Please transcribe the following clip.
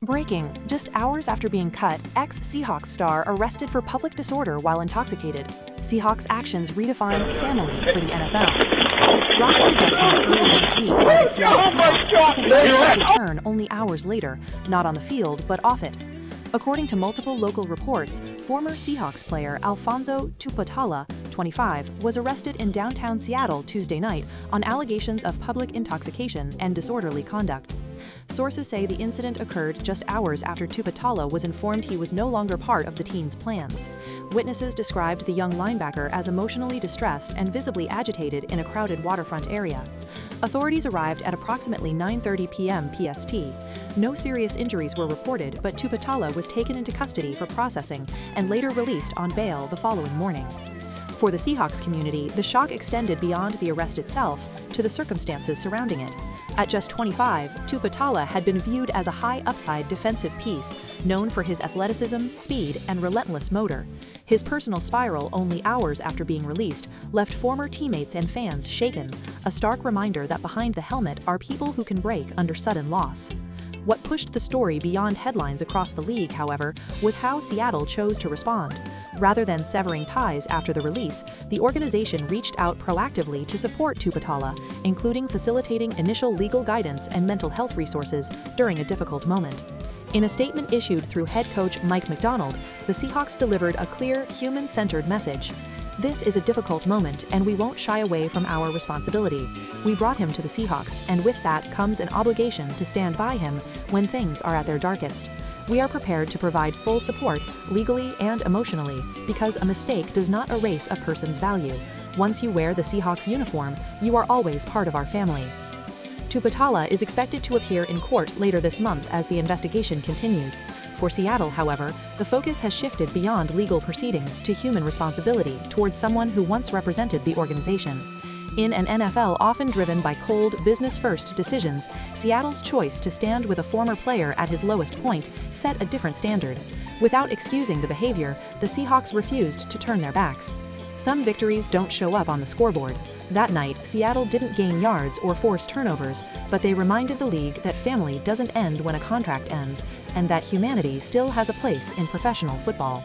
Breaking, just hours after being cut, ex-Seahawks star arrested for public disorder while intoxicated. Seahawks actions redefine family for the NFL. Roster adjustments earlier this week by the Seattle Seahawks took an unexpected turn only hours later, not on the field but off it. According to multiple local reports, former Seahawks player Alfonso Tupatala, 25, was arrested in downtown Seattle Tuesday night on allegations of public intoxication and disorderly conduct. Sources say the incident occurred just hours after Tupatala was informed he was no longer part of the team's plans. Witnesses described the young linebacker as emotionally distressed and visibly agitated in a crowded waterfront area. Authorities arrived at approximately 9:30 p.m. PST. No serious injuries were reported, but Tupatala was taken into custody for processing and later released on bail the following morning. For the Seahawks community, the shock extended beyond the arrest itself to the circumstances surrounding it. At just 25, Tupatala had been viewed as a high-upside defensive piece, known for his athleticism, speed, and relentless motor. His personal spiral only hours after being released left former teammates and fans shaken, a stark reminder that behind the helmet are people who can break under sudden loss. What pushed the story beyond headlines across the league, however, was how Seattle chose to respond. Rather than severing ties after the release, the organization reached out proactively to support Tupatala, including facilitating initial legal guidance and mental health resources during a difficult moment. In a statement issued through head coach Mike McDonald, the Seahawks delivered a clear, human-centered message. "This is a difficult moment, and we won't shy away from our responsibility. We brought him to the Seahawks, and with that comes an obligation to stand by him when things are at their darkest. We are prepared to provide full support, legally and emotionally, because a mistake does not erase a person's value. Once you wear the Seahawks uniform, you are always part of our family." Tupatala is expected to appear in court later this month as the investigation continues. For Seattle, however, the focus has shifted beyond legal proceedings to human responsibility towards someone who once represented the organization. In an NFL often driven by cold, business-first decisions, Seattle's choice to stand with a former player at his lowest point set a different standard. Without excusing the behavior, the Seahawks refused to turn their backs. Some victories don't show up on the scoreboard. That night, Seattle didn't gain yards or force turnovers, but they reminded the league that family doesn't end when a contract ends, and that humanity still has a place in professional football.